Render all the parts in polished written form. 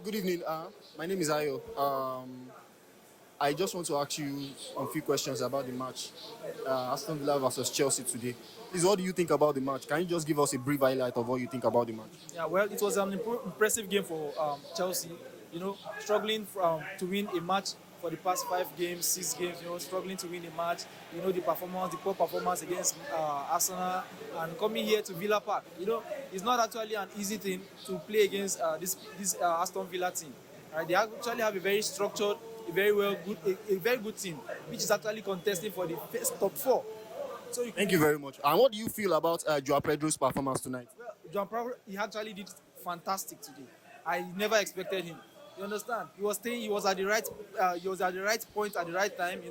Good evening. My name is Ayo. I just want to ask you a few questions about the match. Aston Villa versus Chelsea today. Please, what do you think about the match? Can you just give us a brief highlight of what you think about the match? Yeah, well, it was an impressive game for Chelsea. Struggling to win a match for the past 5 games, 6 games. Struggling to win a match. The poor performance against Arsenal, and coming here to Villa Park. It's not actually an easy thing to play against this Aston Villa team. Right? They actually have a very structured, a very good team, which is actually contesting for the first top four. Thank you very much. And what do you feel about Joao Pedro's performance tonight? Well, John Prower, he actually did fantastic today. I never expected him. You understand? He was staying. He was at the right. He was at the right point at the right time.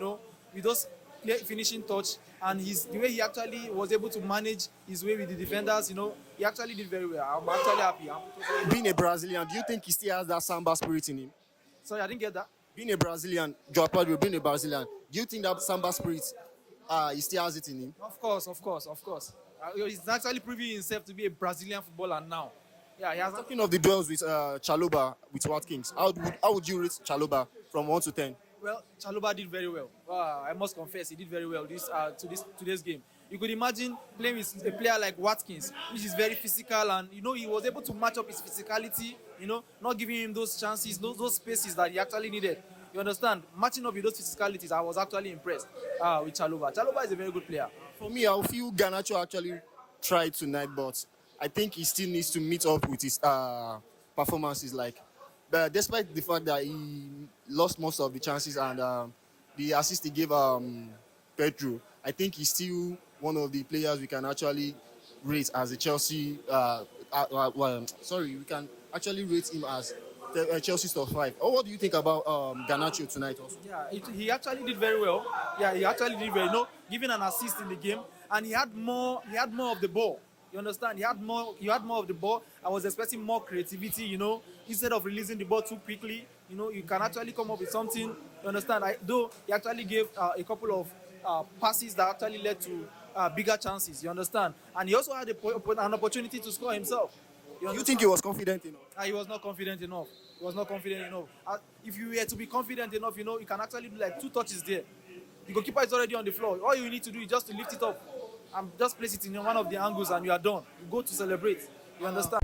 With those finishing touch, and the way he actually was able to manage his way with the defenders. He actually did very well. I'm actually happy. Being a Brazilian, do you think he still has that samba spirit in him? Sorry, I didn't get that. Being a Brazilian, Joao Pedro, being a Brazilian, do you think that samba spirit, he still has it in him? Of course. He's actually proving himself to be a Brazilian footballer now. Yeah, he has. Talking of the duels with Chalobah, with Watkins, how would you rate Chalobah from 1 to 10? Well, Chalobah did very well. I must confess, he did very well today's game. You could imagine playing with a player like Watkins, which is very physical, and he was able to match up his physicality. Not giving him those chances, those spaces that he actually needed. You understand? Matching up with those physicalities, I was actually impressed with Chalobah. Chalobah is a very good player. For me, I feel Garnacho actually tried tonight, but I think he still needs to meet up with his performances. But despite the fact that he lost most of the chances and the assist he gave Pedro, I think he's still one of the players we can actually rate as a Chelsea. We can actually rate him as Chelsea's top 5. What do you think about Garnacho tonight also? Yeah, he actually did very well. Yeah, he actually did very well. Giving an assist in the game, and he had more of the ball. You understand? He had more of the ball. I was expecting more creativity, instead of releasing the ball too quickly. You can actually come up with something. You understand? Though he actually gave a couple of passes that actually led to bigger chances. You understand? And he also had an opportunity to score himself. You think he was confident enough? He was not confident enough. If you were to be confident enough, you can actually do like 2 touches there. The goalkeeper is already on the floor. All you need to do is just to lift it up and just place it in one of the angles, and you are done. You go to celebrate. You understand?